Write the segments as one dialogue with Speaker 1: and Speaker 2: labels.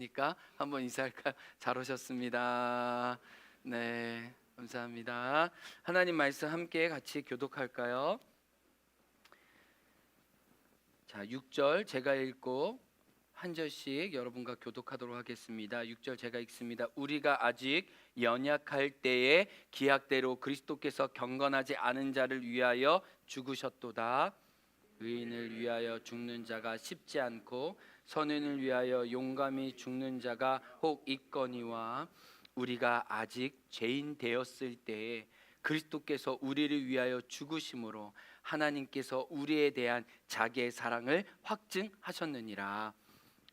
Speaker 1: 니까 한번 인사할까요? 잘 오셨습니다. 네, 감사합니다. 하나님 말씀 함께 같이 교독할까요? 자, 6절 제가 읽고 한 절씩 여러분과 교독하도록 하겠습니다. 6절 제가 읽습니다. 우리가 아직 연약할 때에 기약대로 그리스도께서 경건하지 않은 자를 위하여 죽으셨도다. 의인을 위하여 죽는 자가 쉽지 않고 선인을 위하여 용감히 죽는 자가 혹 있거니와 우리가 아직 죄인 되었을 때에 그리스도께서 우리를 위하여 죽으심으로 하나님께서 우리에 대한 자기의 사랑을 확증하셨느니라.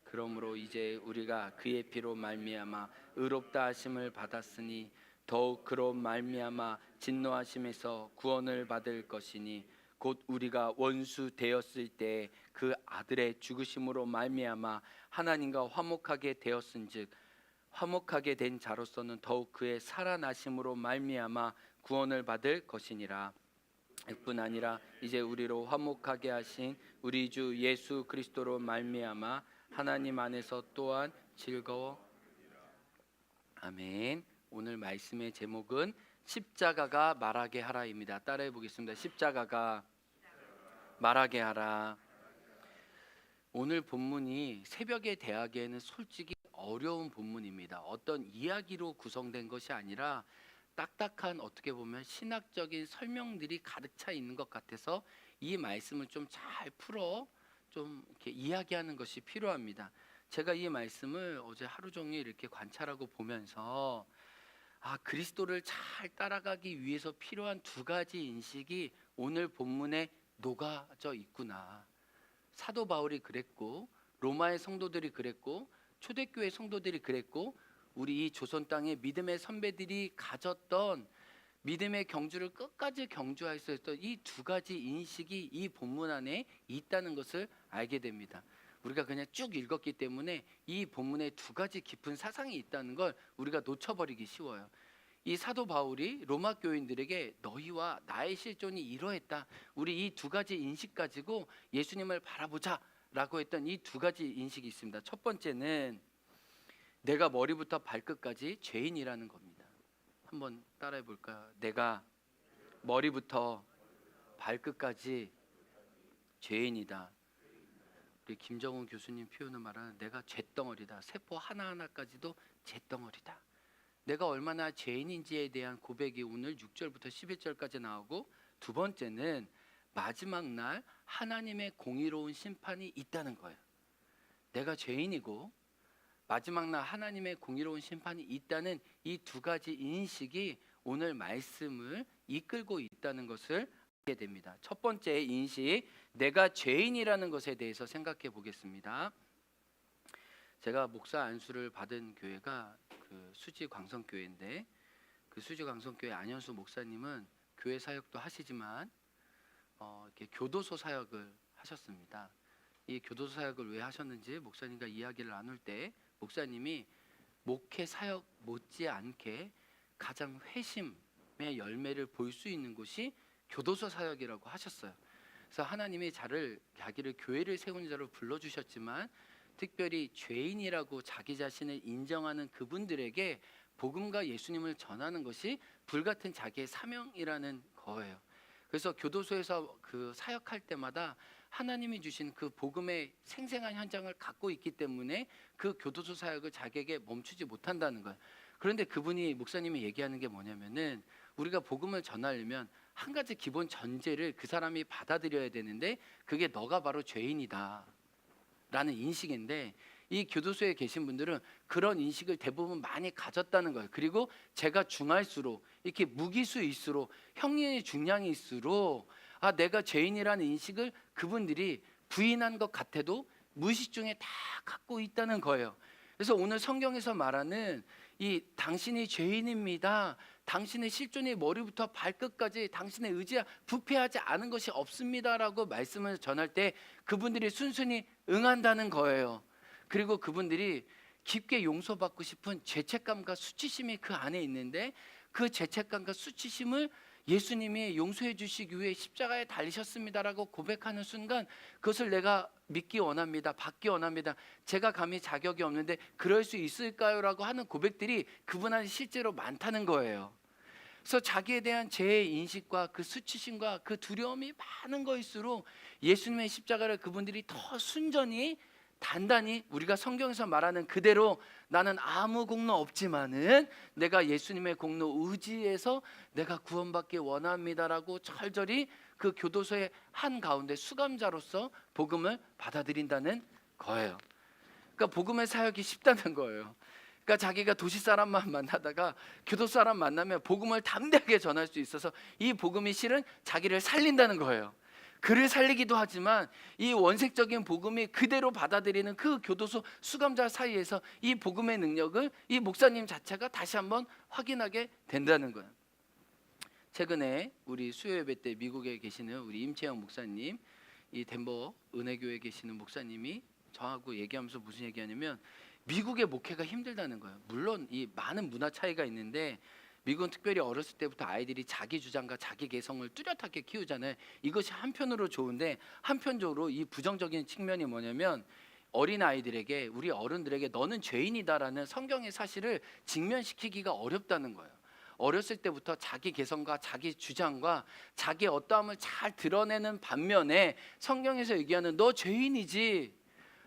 Speaker 1: 그러므로 이제 우리가 그의 피로 말미암아 의롭다 하심을 받았으니 더욱 그로 말미암아 진노하심에서 구원을 받을 것이니 곧 우리가 원수 되었을 때 그 아들의 죽으심으로 말미암아 하나님과 화목하게 되었은즉 화목하게 된 자로서는 더욱 그의 살아나심으로 말미암아 구원을 받을 것이니라. 뿐 아니라 이제 우리로 화목하게 하신 우리 주 예수 그리스도로 말미암아 하나님 안에서 또한 즐거워. 아멘. 오늘 말씀의 제목은 십자가가 말하게 하라입니다. 따라해 보겠습니다. 십자가가 말하게 하라. 오늘 본문이 새벽에 대하기에는 솔직히 어려운 본문입니다. 어떤 이야기로 구성된 것이 아니라 딱딱한 어떻게 보면 신학적인 설명들이 가득 차 있는 것 같아서 이 말씀을 좀 잘 풀어 좀 이렇게 이야기하는 것이 필요합니다. 제가 이 말씀을 어제 하루 종일 이렇게 관찰하고 보면서 그리스도를 잘 따라가기 위해서 필요한 두 가지 인식이 오늘 본문에 녹아져 있구나. 사도 바울이 그랬고 로마의 성도들이 그랬고 초대교회 성도들이 그랬고 우리 이 조선 땅의 믿음의 선배들이 가졌던 믿음의 경주를 끝까지 경주할 수 있었던 이 두 가지 인식이 이 본문 안에 있다는 것을 알게 됩니다. 우리가 그냥 쭉 읽었기 때문에 이 본문에 두 가지 깊은 사상이 있다는 걸 우리가 놓쳐버리기 쉬워요. 이 사도 바울이 로마 교인들에게 너희와 나의 실존이 이러했다. 우리 이 두 가지 인식 가지고 예수님을 바라보자 라고 했던 이 두 가지 인식이 있습니다. 첫 번째는 내가 머리부터 발끝까지 죄인이라는 겁니다. 한번 따라해 볼까요? 내가 머리부터 발끝까지 죄인이다. 우리 김정은 교수님 표현을 말하는 내가 죄덩어리다. 세포 하나하나까지도 죄덩어리다. 내가 얼마나 죄인인지에 대한 고백이 오늘 6절부터 11절까지 나오고, 두 번째는 마지막 날 하나님의 공의로운 심판이 있다는 거예요. 내가 죄인이고 마지막 날 하나님의 공의로운 심판이 있다는 이 두 가지 인식이 오늘 말씀을 이끌고 있다는 것을 알게 됩니다. 첫 번째 인식, 내가 죄인이라는 것에 대해서 생각해 보겠습니다. 제가 목사 안수를 받은 교회가 그 수지 광성교회인데, 그 수지 광성교회 안현수 목사님은 교회 사역도 하시지만 이렇게 교도소 사역을 하셨습니다. 이 교도소 사역을 왜 하셨는지 목사님과 이야기를 나눌 때 목사님이 목회 사역 못지않게 가장 회심의 열매를 볼 수 있는 곳이 교도소 사역이라고 하셨어요. 그래서 하나님이 자기를 교회를 세운 자로 불러주셨지만 특별히 죄인이라고 자기 자신을 인정하는 그분들에게 복음과 예수님을 전하는 것이 불같은 자기의 사명이라는 거예요. 그래서 교도소에서 그 사역할 때마다 하나님이 주신 그 복음의 생생한 현장을 갖고 있기 때문에 그 교도소 사역을 자기에게 멈추지 못한다는 거예요. 그런데 그분이 목사님이 얘기하는 게 뭐냐면은 우리가 복음을 전하려면 한 가지 기본 전제를 그 사람이 받아들여야 되는데 그게 너가 바로 죄인이다 라는 인식인데, 이 교도소에 계신 분들은 그런 인식을 대부분 많이 가졌다는 거예요. 그리고 제가 중할수록 이렇게 무기수일수록 형량의 중량일수록 내가 죄인이라는 인식을 그분들이 부인한 것 같아도 무의식 중에 다 갖고 있다는 거예요. 그래서 오늘 성경에서 말하는 이 당신이 죄인입니다, 당신의 실존의 머리부터 발끝까지 당신의 의지와 부패하지 않은 것이 없습니다라고 말씀을 전할 때 그분들이 순순히 응한다는 거예요. 그리고 그분들이 깊게 용서받고 싶은 죄책감과 수치심이 그 안에 있는데 그 죄책감과 수치심을 예수님이 용서해 주시기 위해 십자가에 달리셨습니다라고 고백하는 순간 그것을 내가 믿기 원합니다. 받기 원합니다. 제가 감히 자격이 없는데 그럴 수 있을까요? 라고 하는 고백들이 그분 안에 실제로 많다는 거예요. 그래서 자기에 대한 죄의 인식과 그 수치심과 그 두려움이 많은 것일수록 예수님의 십자가를 그분들이 더 순전히 단단히 우리가 성경에서 말하는 그대로 나는 아무 공로 없지만은 내가 예수님의 공로 의지해서 내가 구원받기 원합니다라고 철저히 그 교도소의 한가운데 수감자로서 복음을 받아들인다는 거예요. 그러니까 복음의 사역이 쉽다는 거예요. 그러니까 자기가 도시 사람만 만나다가 교도 사람 만나면 복음을 담대하게 전할 수 있어서 이 복음이 실은 자기를 살린다는 거예요. 그를 살리기도 하지만 이 원색적인 복음이 그대로 받아들이는 그 교도소 수감자 사이에서 이 복음의 능력을 이 목사님 자체가 다시 한번 확인하게 된다는 거예요. 최근에 우리 수요 예배 때 미국에 계시는 우리 임채영 목사님, 이 덴버 은혜교회에 계시는 목사님이 저하고 얘기하면서 무슨 얘기하냐면 미국의 목회가 힘들다는 거예요. 물론 이 많은 문화 차이가 있는데 미국은 특별히 어렸을 때부터 아이들이 자기 주장과 자기 개성을 뚜렷하게 키우잖아요. 이것이 한편으로 좋은데 한편적으로 이 부정적인 측면이 뭐냐면 어린 아이들에게 우리 어른들에게 너는 죄인이다라는 성경의 사실을 직면시키기가 어렵다는 거예요. 어렸을 때부터 자기 개성과 자기 주장과 자기 어떠함을 잘 드러내는 반면에 성경에서 얘기하는 너 죄인이지,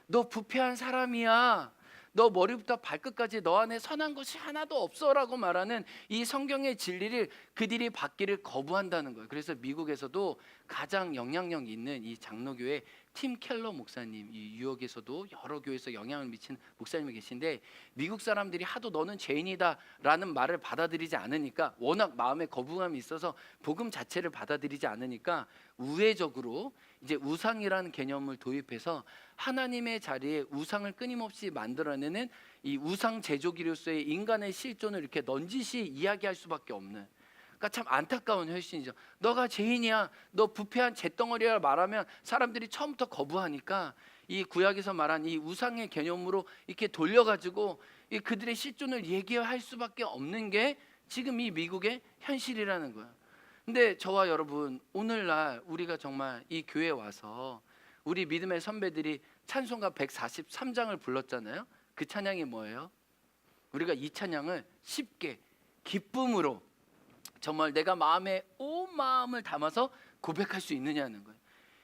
Speaker 1: 너 부패한 사람이야, 너 머리부터 발끝까지 너 안에 선한 것이 하나도 없어라고 말하는 이 성경의 진리를 그들이 받기를 거부한다는 거예요. 그래서 미국에서도 가장 영향력 있는 이 장로교회 팀 켈러 목사님, 이 뉴욕에서도 여러 교회에서 영향을 미친 목사님이 계신데 미국 사람들이 하도 너는 죄인이다라는 말을 받아들이지 않으니까 워낙 마음에 거부감이 있어서 복음 자체를 받아들이지 않으니까 우회적으로 이제 우상이라는 개념을 도입해서 하나님의 자리에 우상을 끊임없이 만들어내는 이 우상 제조기로서의 인간의 실존을 이렇게 넌지시 이야기할 수밖에 없는, 그러니까 참 안타까운 현실이죠. 너가 죄인이야, 너 부패한 잿덩어리야 말하면 사람들이 처음부터 거부하니까 이 구약에서 말한 이 우상의 개념으로 이렇게 돌려가지고 이 그들의 실존을 얘기할 수밖에 없는 게 지금 이 미국의 현실이라는 거예요. 근데 저와 여러분 오늘날 우리가 정말 이 교회에 와서 우리 믿음의 선배들이 찬송가 143장을 불렀잖아요. 그 찬양이 뭐예요? 우리가 이 찬양을 쉽게 기쁨으로 정말 내가 마음에 온 마음을 담아서 고백할 수 있느냐는 거예요.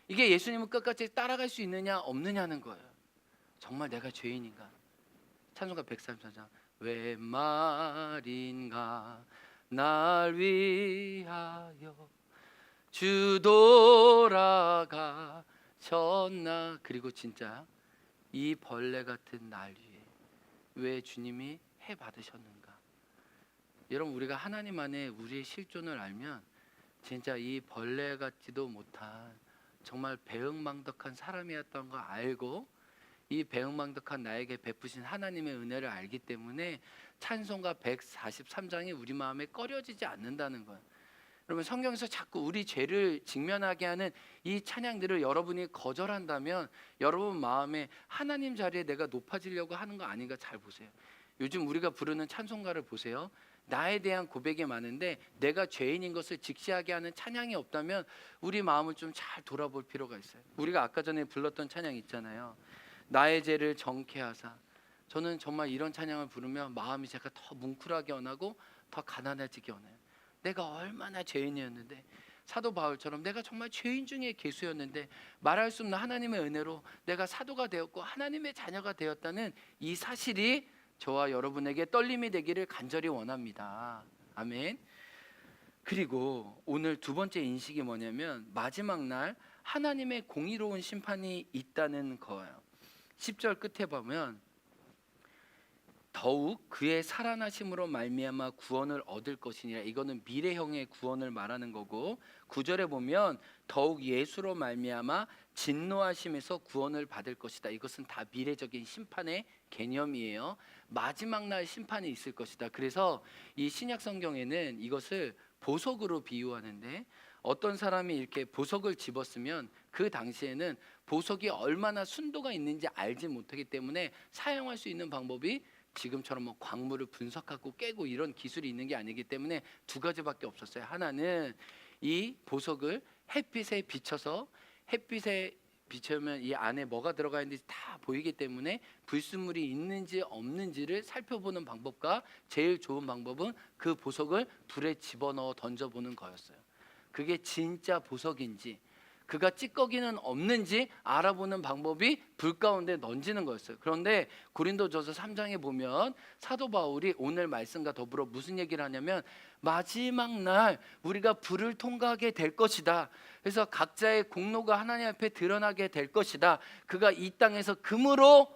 Speaker 1: 이게 예수님을 끝까지 따라갈 수 있느냐 없느냐는 거예요. 정말 내가 죄인인가? 찬송가 143장 왜 말인가 날 위하여 주 돌아가셨나. 그리고 진짜 이 벌레 같은 날 위해 왜 주님이 해 받으셨는가. 여러분 우리가 하나님 안에 우리의 실존을 알면 진짜 이 벌레 같지도 못한 정말 배은망덕한 사람이었던 거 알고 이 배은망덕한 나에게 베푸신 하나님의 은혜를 알기 때문에 찬송가 143장이 우리 마음에 꺼려지지 않는다는 거예요. 여러분 성경에서 자꾸 우리 죄를 직면하게 하는 이 찬양들을 여러분이 거절한다면 여러분 마음에 하나님 자리에 내가 높아지려고 하는 거 아닌가 잘 보세요. 요즘 우리가 부르는 찬송가를 보세요. 나에 대한 고백이 많은데 내가 죄인인 것을 직시하게 하는 찬양이 없다면 우리 마음을 좀 잘 돌아볼 필요가 있어요. 우리가 아까 전에 불렀던 찬양 있잖아요. 나의 죄를 정케 하사. 저는 정말 이런 찬양을 부르면 마음이 제가 더 뭉클하게 원하고 더 가난해지게 원해요. 내가 얼마나 죄인이었는데 사도 바울처럼 내가 정말 죄인 중에 괴수였는데 말할 수 없는 하나님의 은혜로 내가 사도가 되었고 하나님의 자녀가 되었다는 이 사실이 저와 여러분에게 떨림이 되기를 간절히 원합니다. 아멘. 그리고 오늘 두 번째 인식이 뭐냐면 마지막 날 하나님의 공의로운 심판이 있다는 거예요. 10절 끝에 보면 더욱 그의 살아나심으로 말미암아 구원을 얻을 것이니라. 이거는 미래형의 구원을 말하는 거고 9절에 보면 더욱 예수로 말미암아 진노하심에서 구원을 받을 것이다. 이것은 다 미래적인 심판의 개념이에요. 마지막 날 심판이 있을 것이다. 그래서 이 신약 성경에는 이것을 보석으로 비유하는데 어떤 사람이 이렇게 보석을 집었으면 그 당시에는 보석이 얼마나 순도가 있는지 알지 못하기 때문에 사용할 수 있는 방법이 지금처럼 뭐 광물을 분석하고 깨고 이런 기술이 있는 게 아니기 때문에 두 가지밖에 없었어요. 하나는 이 보석을 햇빛에 비춰서, 햇빛에 비추면 이 안에 뭐가 들어가 있는지 다 보이기 때문에 불순물이 있는지 없는지를 살펴보는 방법과 제일 좋은 방법은 그 보석을 불에 집어넣어 던져보는 거였어요. 그게 진짜 보석인지, 그가 찌꺼기는 없는지 알아보는 방법이 불 가운데 던지는 거였어요. 그런데 고린도전서 3장에 보면 사도 바울이 오늘 말씀과 더불어 무슨 얘기를 하냐면 마지막 날 우리가 불을 통과하게 될 것이다. 그래서 각자의 공로가 하나님 앞에 드러나게 될 것이다. 그가 이 땅에서 금으로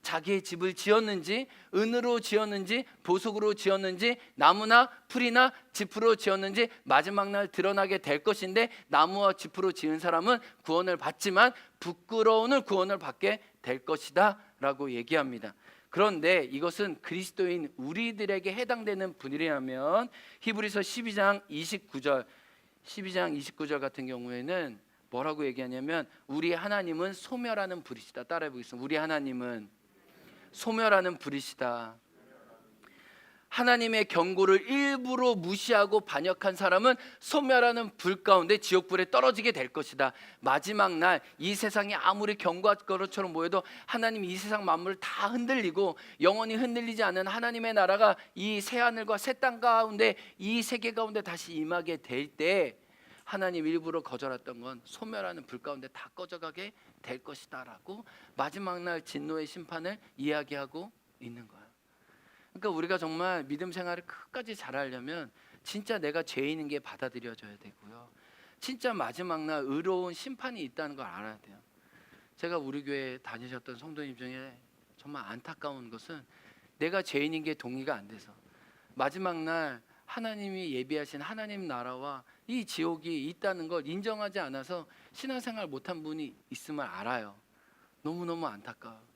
Speaker 1: 자기의 집을 지었는지, 은으로 지었는지, 보석으로 지었는지, 나무나 풀이나 짚으로 지었는지 마지막 날 드러나게 될 것인데, 나무와 짚으로 지은 사람은 구원을 받지만 부끄러운 구원을 받게 될 것이다 라고 얘기합니다. 그런데 이것은 그리스도인 우리들에게 해당되는 분이라면 히브리서 12장 29절 같은 경우에는 뭐라고 얘기하냐면 우리 하나님은 소멸하는 불이시다. 따라해 보겠습니다. 우리 하나님은 소멸하는 불이시다. 하나님의 경고를 일부러 무시하고 반역한 사람은 소멸하는 불 가운데 지옥불에 떨어지게 될 것이다. 마지막 날 이 세상이 아무리 경고할 것처럼 보여도 하나님이 이 세상 만물을 다 흔들리고 영원히 흔들리지 않는 하나님의 나라가 이 새하늘과 새 땅 가운데, 이 세계 가운데 다시 임하게 될 때 하나님 일부러 거절했던 건 소멸하는 불 가운데 다 꺼져가게 될 것이다 라고 마지막 날 진노의 심판을 이야기하고 있는 거예요. 그러니까 우리가 정말 믿음 생활을 끝까지 잘하려면 진짜 내가 죄인인 게 받아들여져야 되고요, 진짜 마지막 날 의로운 심판이 있다는 걸 알아야 돼요. 제가 우리 교회 다니셨던 성도님 중에 정말 안타까운 것은 내가 죄인인 게 동의가 안 돼서 마지막 날 하나님이 예비하신 하나님 나라와 이 지옥이 있다는 걸 인정하지 않아서 신앙생활 못한 분이 있음을 알아요. 너무너무 안타까워요.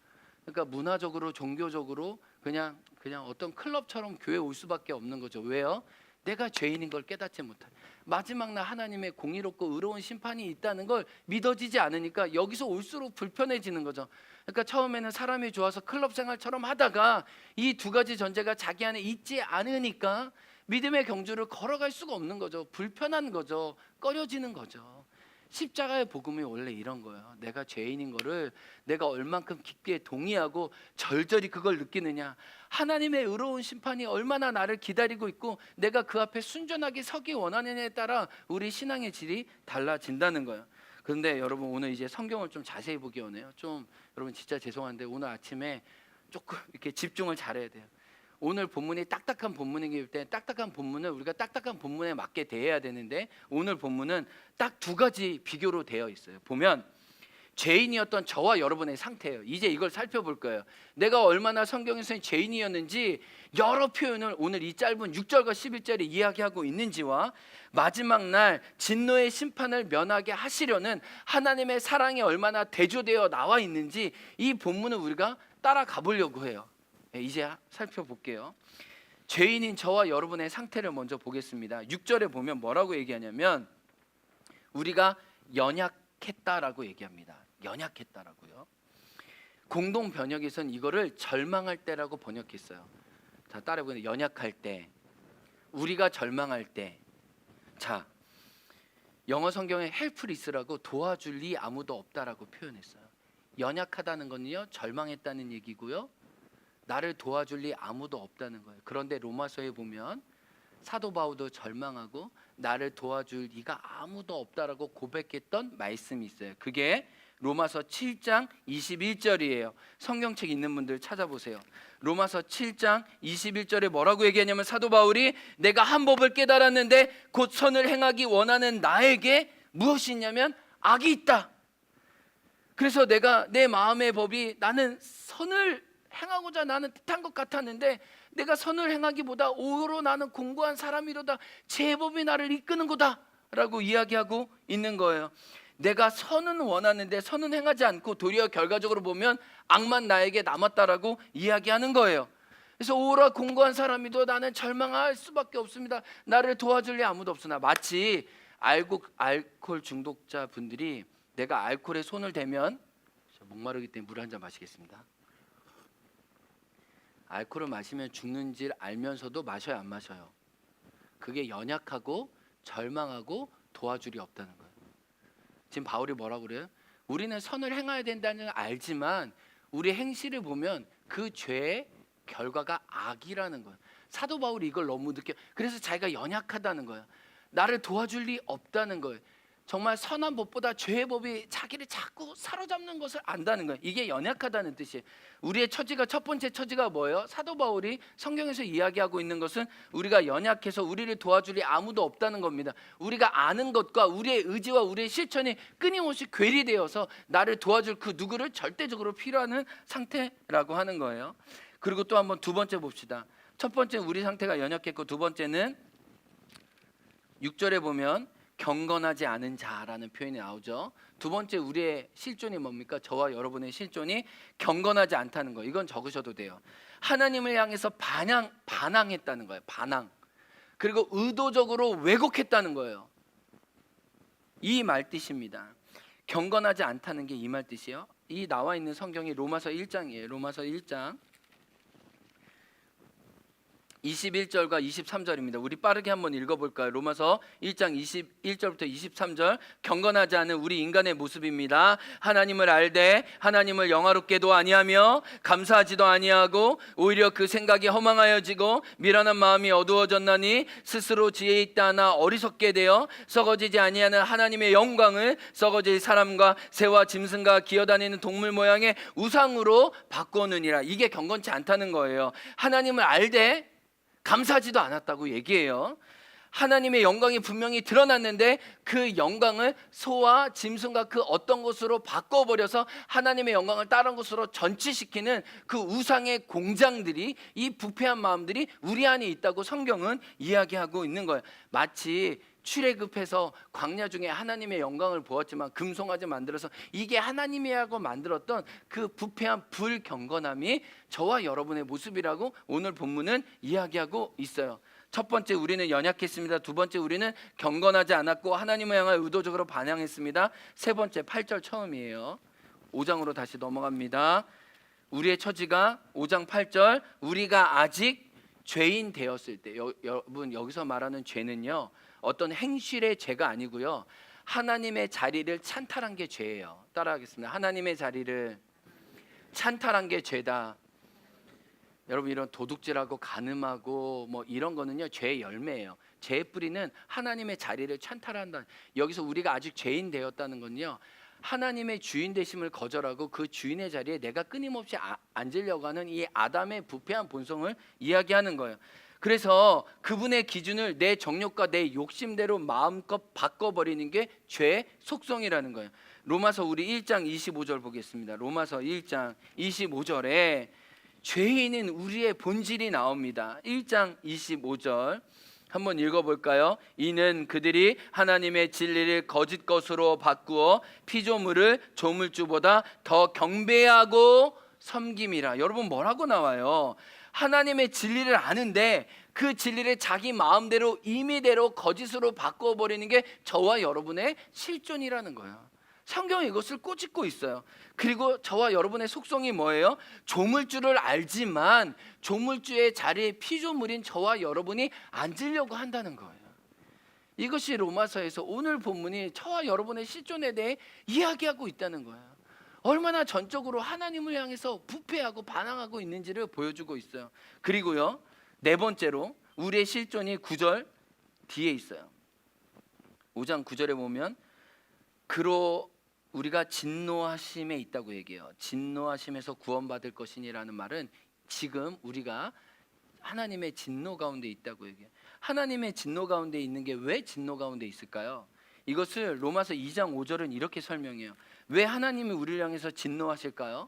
Speaker 1: 그러니까 문화적으로 종교적으로 그냥 어떤 클럽처럼 교회 올 수밖에 없는 거죠. 왜요? 내가 죄인인 걸 깨닫지 못해. 마지막 날 하나님의 공의롭고 의로운 심판이 있다는 걸 믿어지지 않으니까 여기서 올수록 불편해지는 거죠. 그러니까 처음에는 사람이 좋아서 클럽 생활처럼 하다가 이 두 가지 전제가 자기 안에 있지 않으니까 믿음의 경주를 걸어갈 수가 없는 거죠. 불편한 거죠. 꺼려지는 거죠. 십자가의 복음이 원래 이런 거예요. 내가 죄인인 거를 내가 얼만큼 깊게 동의하고 절절히 그걸 느끼느냐, 하나님의 의로운 심판이 얼마나 나를 기다리고 있고 내가 그 앞에 순전하게 서기 원하느냐에 따라 우리 신앙의 질이 달라진다는 거예요. 그런데 여러분 오늘 이제 성경을 좀 자세히 보기 원해요. 좀 여러분 진짜 죄송한데 오늘 아침에 조금 이렇게 집중을 잘해야 돼요. 오늘 본문이 딱딱한 본문이기 때문에 딱딱한 본문을 우리가 딱딱한 본문에 맞게 대해야 되는데 오늘 본문은 딱 두 가지 비교로 되어 있어요. 보면 죄인이었던 저와 여러분의 상태예요. 이제 이걸 살펴볼 거예요. 내가 얼마나 성경에서 죄인이었는지 여러 표현을 오늘 이 짧은 6절과 11절에 이야기하고 있는지와 마지막 날 진노의 심판을 면하게 하시려는 하나님의 사랑이 얼마나 대조되어 나와 있는지 이 본문을 우리가 따라가 보려고 해요. 이제 살펴볼게요. 죄인인 저와 여러분의 상태를 먼저 보겠습니다. 6절에 보면 뭐라고 얘기하냐면 우리가 연약했다라고 얘기합니다. 연약했다라고요. 공동 번역에서는 이거를 절망할 때라고 번역했어요. 자, 따라해보세요. 연약할 때, 우리가 절망할 때. 자, 영어 성경에 헬프리스라고 도와줄 리 아무도 없다라고 표현했어요. 연약하다는 건요, 절망했다는 얘기고요, 나를 도와줄 리 아무도 없다는 거예요. 그런데 로마서에 보면 사도 바울도 절망하고 나를 도와줄 리가 아무도 없다라고 고백했던 말씀이 있어요. 그게 로마서 7장 21절이에요. 성경책 있는 분들 찾아보세요. 로마서 7장 21절에 뭐라고 얘기하냐면 사도 바울이 내가 한 법을 깨달았는데 곧 선을 행하기 원하는 나에게 무엇이 있냐면 악이 있다. 그래서 내가 내 마음의 법이 나는 선을 행하고자 나는 뜻한 것 같았는데 내가 선을 행하기보다 오히려 나는 공고한 사람이로다. 제 법이 나를 이끄는 거다 라고 이야기하고 있는 거예요. 내가 선은 원하는데 선은 행하지 않고 도리어 결과적으로 보면 악만 나에게 남았다라고 이야기하는 거예요. 그래서 오히려 공고한 사람이도 나는 절망할 수밖에 없습니다. 나를 도와줄 리 아무도 없으나 마치 알코올 중독자 분들이 내가 알코올에 손을 대면 목마르기 때문에 물 한 잔 마시겠습니다. 알코올을 마시면 죽는 줄 알면서도 마셔요, 안 마셔요? 그게 연약하고 절망하고 도와줄이 없다는 거예요. 지금 바울이 뭐라고 그래요? 우리는 선을 행해야 된다는 걸 알지만 우리 행실을 보면 그 죄의 결과가 악이라는 거예요. 사도 바울이 이걸 너무 느껴. 그래서 자기가 연약하다는 거예요. 나를 도와줄 리 없다는 거예요. 정말 선한 법보다 죄의 법이 자기를 자꾸 사로잡는 것을 안다는 거예요. 이게 연약하다는 뜻이에요. 우리의 처지가, 첫 번째 처지가 뭐예요? 사도 바울이 성경에서 이야기하고 있는 것은 우리가 연약해서 우리를 도와줄 리 아무도 없다는 겁니다. 우리가 아는 것과 우리의 의지와 우리의 실천이 끊임없이 괴리되어서 나를 도와줄 그 누구를 절대적으로 필요하는 상태라고 하는 거예요. 그리고 또 한번 두 번째 봅시다. 첫 번째 우리 상태가 연약했고, 두 번째는 6절에 보면 경건하지 않은 자라는 표현이 나오죠. 두 번째 우리의 실존이 뭡니까? 저와 여러분의 실존이 경건하지 않다는 거. 이건 적으셔도 돼요. 하나님을 향해서 반항했다는 거예요. 반항. 그리고 의도적으로 왜곡했다는 거예요. 이 말뜻입니다. 경건하지 않다는 게 이 말뜻이에요. 이 나와 있는 성경이 로마서 1장이에요. 로마서 1장 21절과 23절입니다. 우리 빠르게 한번 읽어볼까요? 로마서 1장 21절부터 23절. 경건하지 않은 우리 인간의 모습입니다. 하나님을 알되 하나님을 영화롭게도 아니하며 감사하지도 아니하고 오히려 그 생각이 허망하여지고 미련한 마음이 어두워졌나니 스스로 지혜 있다 하나 어리석게 되어 썩어지지 아니하는 하나님의 영광을 썩어질 사람과 새와 짐승과 기어다니는 동물 모양의 우상으로 바꾸느니라. 이게 경건치 않다는 거예요. 하나님을 알되 감사하지도 않았다고 얘기해요. 하나님의 영광이 분명히 드러났는데 그 영광을 소와 짐승과 그 어떤 것으로 바꿔버려서 하나님의 영광을 다른 것으로 전치시키는 그 우상의 공장들이, 이 부패한 마음들이 우리 안에 있다고 성경은 이야기하고 있는 거예요. 마치 출애굽해서 광야 중에 하나님의 영광을 보았지만 금송아지 만들어서 이게 하나님이라고 만들었던 그 부패한 불경건함이 저와 여러분의 모습이라고 오늘 본문은 이야기하고 있어요. 첫 번째 우리는 연약했습니다. 두 번째 우리는 경건하지 않았고 하나님을 향해 의도적으로 반항했습니다. 세 번째 8절 처음이에요. 5장으로 다시 넘어갑니다. 우리의 처지가 5장 8절, 우리가 아직 죄인 되었을 때, 여러분 여기서 말하는 죄는요 어떤 행실의 죄가 아니고요, 하나님의 자리를 찬탈한 게 죄예요. 따라하겠습니다. 하나님의 자리를 찬탈한 게 죄다. 여러분 이런 도둑질하고 간음하고 뭐 이런 거는요 죄의 열매예요. 죄의 뿌리는 하나님의 자리를 찬탈한다. 여기서 우리가 아직 죄인 되었다는 건요, 하나님의 주인 되심을 거절하고 그 주인의 자리에 내가 끊임없이 앉으려고 하는 이 아담의 부패한 본성을 이야기하는 거예요. 그래서 그분의 기준을 내 정욕과 내 욕심대로 마음껏 바꿔버리는 게 죄의 속성이라는 거예요. 로마서 우리 1장 25절 보겠습니다. 로마서 1장 25절에 죄인은 우리의 본질이 나옵니다. 1장 25절 한번 읽어볼까요? 이는 그들이 하나님의 진리를 거짓 것으로 바꾸어 피조물을 조물주보다 더 경배하고 섬김이라. 여러분 뭐라고 나와요? 하나님의 진리를 아는데 그 진리를 자기 마음대로 임의대로 거짓으로 바꿔버리는 게 저와 여러분의 실존이라는 거예요. 성경이 이것을 꼬집고 있어요. 그리고 저와 여러분의 속성이 뭐예요? 조물주를 알지만 조물주의 자리에 피조물인 저와 여러분이 앉으려고 한다는 거예요. 이것이 로마서에서 오늘 본문이 저와 여러분의 실존에 대해 이야기하고 있다는 거예요. 얼마나 전적으로 하나님을 향해서 부패하고 반항하고 있는지를 보여주고 있어요. 그리고요, 네 번째로 우리의 실존이 9절 뒤에 있어요. 5장 9절에 보면 그로 우리가 진노하심에 있다고 얘기해요. 진노하심에서 구원받을 것이니라는 말은 지금 우리가 하나님의 진노 가운데 있다고 얘기해요. 하나님의 진노 가운데 있는 게 왜 진노 가운데 있을까요? 이것을 로마서 2장 5절은 이렇게 설명해요. 왜 하나님이 우리를 향해서 진노하실까요?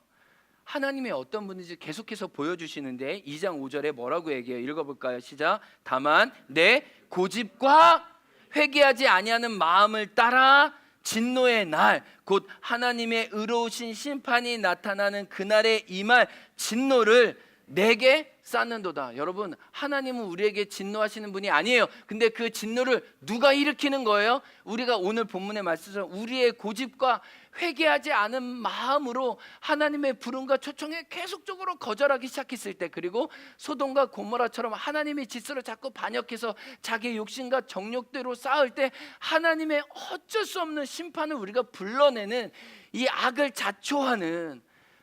Speaker 1: 하나님의 어떤 분인지 계속해서 보여주시는데 2장 5절에 뭐라고 얘기해요? 읽어볼까요? 시작. 다만 내 고집과 회개하지 아니하는 마음을 따라 진노의 날, 곧 하나님의 의로우신 심판이 나타나는 그날에 임할 진노를 내게 쌓는도다. 여러분, 하나님은 우리에게 진노하시는 분이 아니에요. 근데 그 진노를 누가 일으키는 거예요? 우리가 오늘 본문의 말씀처럼 우리의 고집과 회개하지 않은 마음으로 하나님의 부름과 초청에 계속적으로 거절하기 시작했을 때, 그리고 소돔과 고모라처럼 하나님의 질서를 자꾸 반역해서 자기의 욕심과 정욕대로 쌓을 때 하나님의 어쩔 수 없는 심판을 우리가 불러내는 이 악을 자초하는,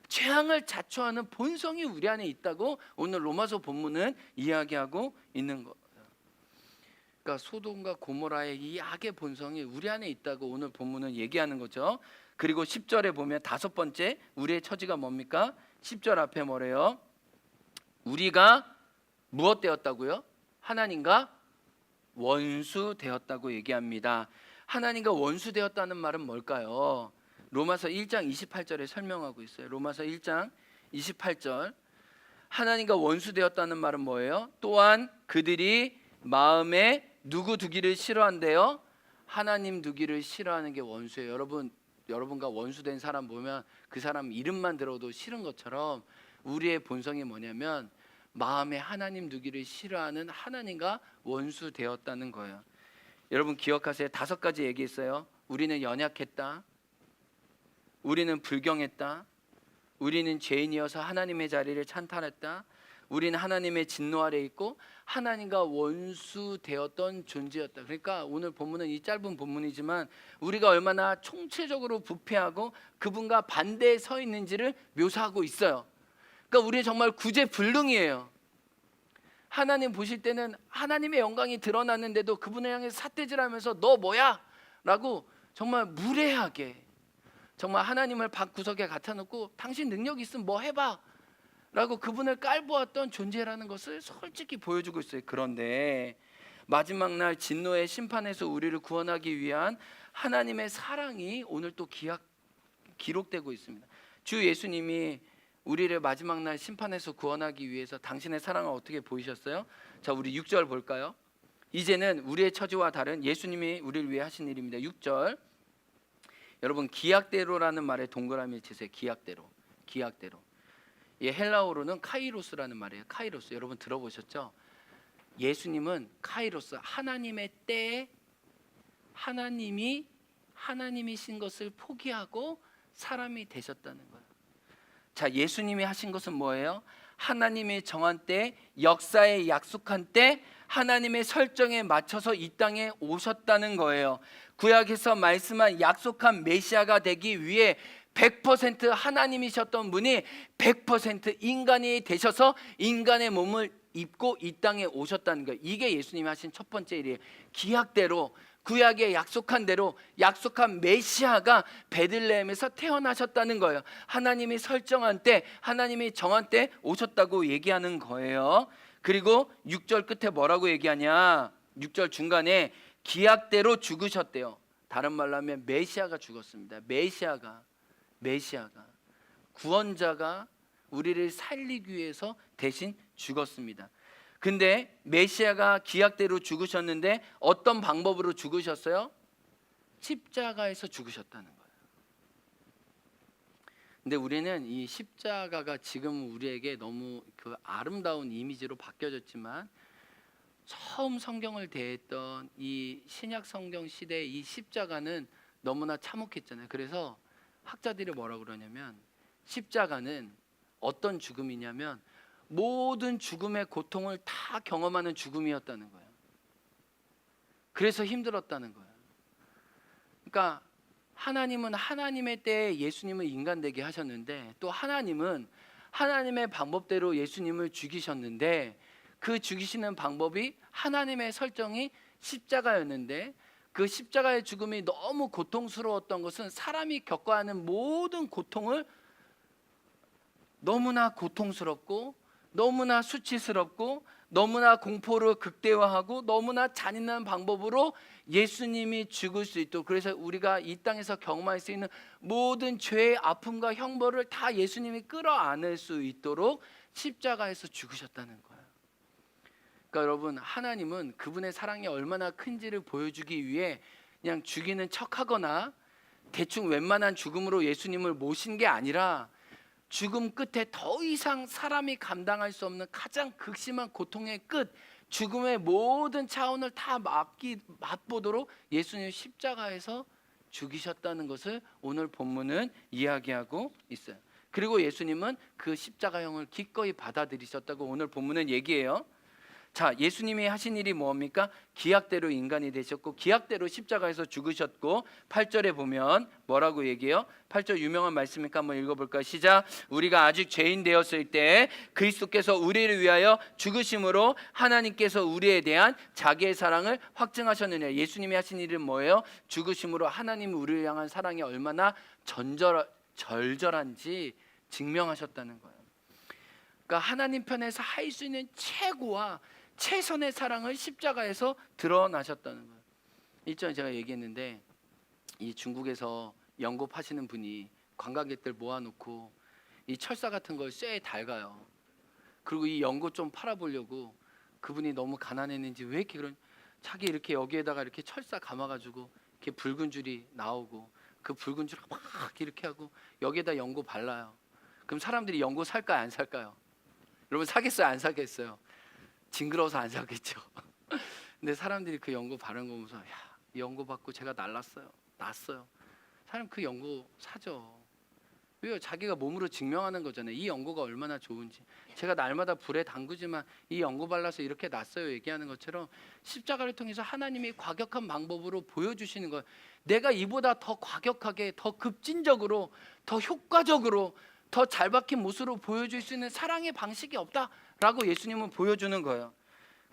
Speaker 1: 재앙을 자초하는 본성이 우리 안에 있다고 오늘 로마서 본문은 이야기하고 있는 거예요. 그러니까 소돔과 고모라의 이 악의 본성이 우리 안에 있다고 오늘 본문은 얘기하는 거죠. 그리고 10절에 보면 다섯 번째 우리의 처지가 뭡니까? 10절 앞에 뭐래요? 우리가 무엇 되었다고요? 하나님과 원수 되었다고 얘기합니다. 하나님과 원수 되었다는 말은 뭘까요? 로마서 1장 28절에 설명하고 있어요. 로마서 1장 28절. 하나님과 원수 되었다는 말은 뭐예요? 또한 그들이 마음에 누구 두기를 싫어한대요? 하나님 두기를 싫어하는 게 원수예요. 여러분과 원수된 사람 보면 그 사람 이름만 들어도 싫은 것처럼 우리의 본성이 뭐냐면 마음에 하나님 두기를 싫어하는 하나님과 원수 되었다는 거예요. 여러분 기억하세요. 다섯 가지 얘기했어요. 우리는 연약했다. 우리는 불경했다. 우리는 죄인이어서 하나님의 자리를 찬탈했다. 우리는 하나님의 진노 아래 있고 하나님과 원수 되었던 존재였다. 그러니까 오늘 본문은 이 짧은 본문이지만 우리가 얼마나 총체적으로 부패하고 그분과 반대에 서 있는지를 묘사하고 있어요. 그러니까 우리 정말 구제불능이에요. 하나님 보실 때는 하나님의 영광이 드러났는데도 그분을 향해 삿대질하면서 너 뭐야? 라고 정말 무례하게, 정말 하나님을 방구석에 갖다 놓고 당신 능력 있으면 뭐 해봐 라고 그분을 깔보았던 존재라는 것을 솔직히 보여주고 있어요. 그런데 마지막 날 진노의 심판에서 우리를 구원하기 위한 하나님의 사랑이 오늘 또 기록되고 있습니다. 주 예수님이 우리를 마지막 날 심판에서 구원하기 위해서 당신의 사랑을 어떻게 보이셨어요? 자, 우리 6절 볼까요? 이제는 우리의 처지와 다른 예수님이 우리를 위해 하신 일입니다. 6절. 여러분 기약대로라는 말에 동그라미를 치세요. 기약대로. 예, 헬라어로는 카이로스라는 말이에요. 카이로스. 여러분 들어보셨죠? 예수님은 카이로스, 하나님의 때에 하나님이신 것을 포기하고 사람이 되셨다는 거예요. 자, 예수님이 하신 것은 뭐예요? 하나님의 정한 때, 역사의 약속한 때 하나님의 설정에 맞춰서 이 땅에 오셨다는 거예요. 구약에서 말씀한 약속한 메시아가 되기 위해 100% 하나님이셨던 분이 100% 인간이 되셔서 인간의 몸을 입고 이 땅에 오셨다는 거예요. 이게 예수님이 하신 첫 번째 일이에요. 기약대로, 구약에 약속한 대로 약속한 메시아가 베들레헴에서 태어나셨다는 거예요. 하나님이 설정한 때, 하나님이 정한 때 오셨다고 얘기하는 거예요. 그리고 6절 끝에 뭐라고 얘기하냐? 6절 중간에 기약대로 죽으셨대요. 다른 말로 하면 메시아가 죽었습니다. 메시아가 구원자가 우리를 살리기 위해서 대신 죽었습니다. 근데 메시아가 기약대로 죽으셨는데 어떤 방법으로 죽으셨어요? 십자가에서 죽으셨다는 거예요. 근데 우리는 이 십자가가 지금 우리에게 너무 그 아름다운 이미지로 바뀌어졌지만 처음 성경을 대했던 이 신약 성경 시대의 이 십자가는 너무나 참혹했잖아요. 그래서 학자들이 뭐라고 그러냐면 십자가는 어떤 죽음이냐면 모든 죽음의 고통을 다 경험하는 죽음이었다는 거예요. 그래서 힘들었다는 거예요. 그러니까 하나님은 하나님의 때에 예수님을 인간 되게 하셨는데 또 하나님은 하나님의 방법대로 예수님을 죽이셨는데 그 죽이시는 방법이 하나님의 설정이 십자가였는데 그 십자가의 죽음이 너무 고통스러웠던 것은 사람이 겪어야 하는 모든 고통을 너무나 고통스럽고 너무나 수치스럽고 너무나 공포를 극대화하고 너무나 잔인한 방법으로 예수님이 죽을 수 있도록, 그래서 우리가 이 땅에서 경험할 수 있는 모든 죄의 아픔과 형벌을 다 예수님이 끌어안을 수 있도록 십자가에서 죽으셨다는 거예요. 그러니까 여러분, 하나님은 그분의 사랑이 얼마나 큰지를 보여주기 위해 그냥 죽이는 척하거나 대충 웬만한 죽음으로 예수님을 모신 게 아니라 죽음 끝에 더 이상 사람이 감당할 수 없는 가장 극심한 고통의 끝, 죽음의 모든 차원을 다 맛보도록 예수님 십자가에서 죽이셨다는 것을 오늘 본문은 이야기하고 있어요. 그리고 예수님은 그 십자가형을 기꺼이 받아들이셨다고 오늘 본문은 얘기해요. 자, 예수님이 하신 일이 뭡니까? 기약대로 인간이 되셨고 기약대로 십자가에서 죽으셨고 8절에 보면 뭐라고 얘기해요? 8절 유명한 말씀이니까 한번 읽어볼까요? 시작. 우리가 아직 죄인 되었을 때 그리스도께서 우리를 위하여 죽으심으로 하나님께서 우리에 대한 자기의 사랑을 확증하셨느냐. 예수님이 하신 일은 뭐예요? 죽으심으로 하나님 우리를 향한 사랑이 얼마나 절절한지 증명하셨다는 거예요. 그러니까 하나님 편에서 할 수 있는 최고와 최선의 사랑을 십자가에서 드러나셨다는 거예요. 일전에 제가 얘기했는데 이 중국에서 영겁하시는 분이 관광객들 모아놓고 이 철사 같은 걸 쇠에 달가요. 그리고 이 연고 좀 팔아보려고 그분이 너무 가난했는지 왜 이렇게 자기 이렇게 여기에다가 이렇게 철사 감아가지고 이렇게 붉은 줄이 나오고 그 붉은 줄을 막 이렇게 하고 여기에다 연고 발라요. 그럼 사람들이 연고 살까요 안 살까요? 여러분 사겠어요 안 사겠어요? 징그러워서 안 사겠죠. 근데 사람들이 그 연고 바른 거 보면서 야, 이 연고 받고 제가 났어요. 사람 그 연고 사죠. 왜요? 자기가 몸으로 증명하는 거잖아요. 이 연고가 얼마나 좋은지. 제가 날마다 불에 담그지만 이 연고 발라서 이렇게 났어요 얘기하는 것처럼 십자가를 통해서 하나님이 과격한 방법으로 보여주시는 거예요. 내가 이보다 더 과격하게, 더 급진적으로, 더 효과적으로, 더 잘 박힌 모습으로 보여줄 수 있는 사랑의 방식이 없다라고 예수님은 보여주는 거예요.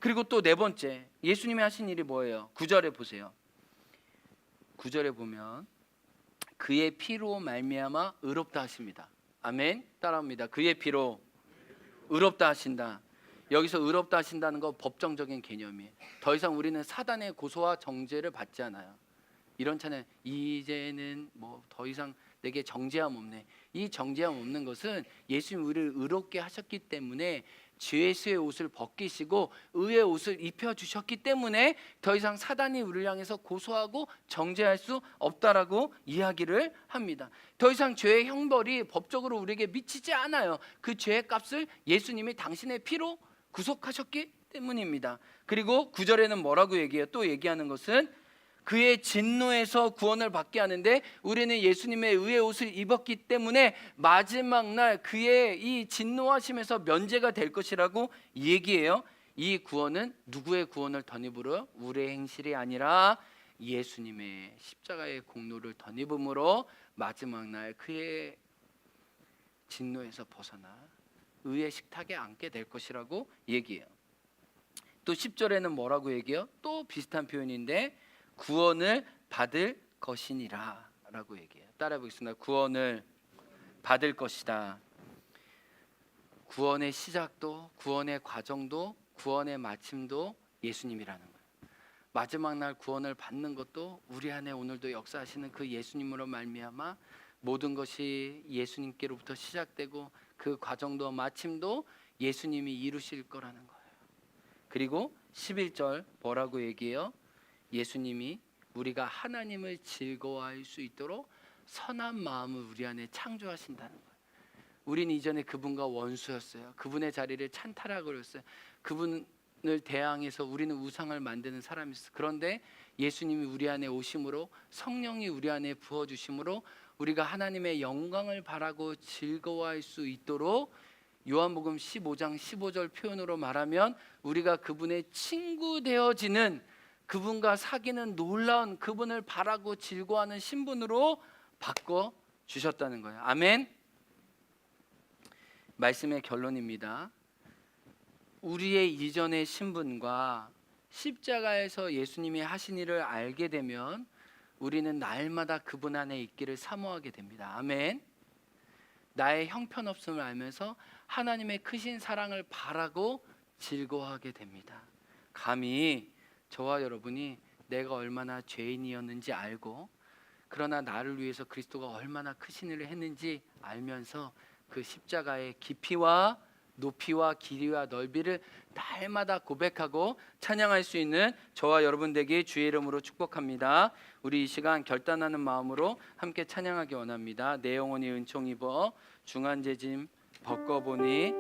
Speaker 1: 그리고 또 네 번째, 예수님이 하신 일이 뭐예요? 9절에 보세요. 9절에 보면 그의 피로 말미암아 의롭다 하십니다. 아멘. 따라합니다. 그의 피로 의롭다 하신다. 여기서 의롭다 하신다는 거 법정적인 개념이에요. 더 이상 우리는 사단의 고소와 정죄를 받지 않아요. 이런잖아요. 이제는 뭐 더 이상 내게 정죄함 없네. 이 정죄함 없는 것은 예수님 우리를 의롭게 하셨기 때문에 죄수의 옷을 벗기시고 의의 옷을 입혀주셨기 때문에 더 이상 사단이 우리를 향해서 고소하고 정죄할 수 없다라고 이야기를 합니다. 더 이상 죄의 형벌이 법적으로 우리에게 미치지 않아요. 그 죄의 값을 예수님이 당신의 피로 구속하셨기 때문입니다. 그리고 9절에는 뭐라고 얘기해요? 또 얘기하는 것은 그의 진노에서 구원을 받게 하는데 우리는 예수님의 의의 옷을 입었기 때문에 마지막 날 그의 이 진노하심에서 면제가 될 것이라고 얘기해요. 이 구원은 누구의 구원을 덧입으로? 우리의 행실이 아니라 예수님의 십자가의 공로를 덧입음으로 마지막 날 그의 진노에서 벗어나 의의 식탁에 앉게 될 것이라고 얘기해요. 또 10절에는 뭐라고 얘기해요? 또 비슷한 표현인데 구원을 받을 것이니라 라고 얘기해요. 따라해 보겠습니다. 구원을 받을 것이다. 구원의 시작도 구원의 과정도 구원의 마침도 예수님이라는 거예요. 마지막 날 구원을 받는 것도 우리 안에 오늘도 역사하시는 그 예수님으로 말미암아 모든 것이 예수님께로부터 시작되고 그 과정도 마침도 예수님이 이루실 거라는 거예요. 그리고 11절 뭐라고 얘기해요? 예수님이 우리가 하나님을 즐거워할 수 있도록 선한 마음을 우리 안에 창조하신다는 거예요. 우리는 이전에 그분과 원수였어요. 그분의 자리를 찬탈하고 그랬어요. 그분을 대항해서 우리는 우상을 만드는 사람이었어요. 그런데 예수님이 우리 안에 오심으로 성령이 우리 안에 부어주심으로 우리가 하나님의 영광을 바라고 즐거워할 수 있도록 요한복음 15장 15절 표현으로 말하면 우리가 그분의 친구 되어지는 그분과 사귀는 놀라운 그분을 바라고 즐거워하는 신분으로 바꿔 주셨다는 거예요. 아멘. 말씀의 결론입니다. 우리의 이전의 신분과 십자가에서 예수님이 하신 일을 알게 되면 우리는 날마다 그분 안에 있기를 사모하게 됩니다. 아멘. 나의 형편없음을 알면서 하나님의 크신 사랑을 바라고 즐거워하게 됩니다. 감히 저와 여러분이 내가 얼마나 죄인이었는지 알고 그러나 나를 위해서 그리스도가 얼마나 크신 일을 했는지 알면서 그 십자가의 깊이와 높이와 길이와 넓이를 날마다 고백하고 찬양할 수 있는 저와 여러분 되기 주의 이름으로 축복합니다. 우리 이 시간 결단하는 마음으로 함께 찬양하기 원합니다. 내 영혼이 은총 입어 중한 재짐 벗겨보니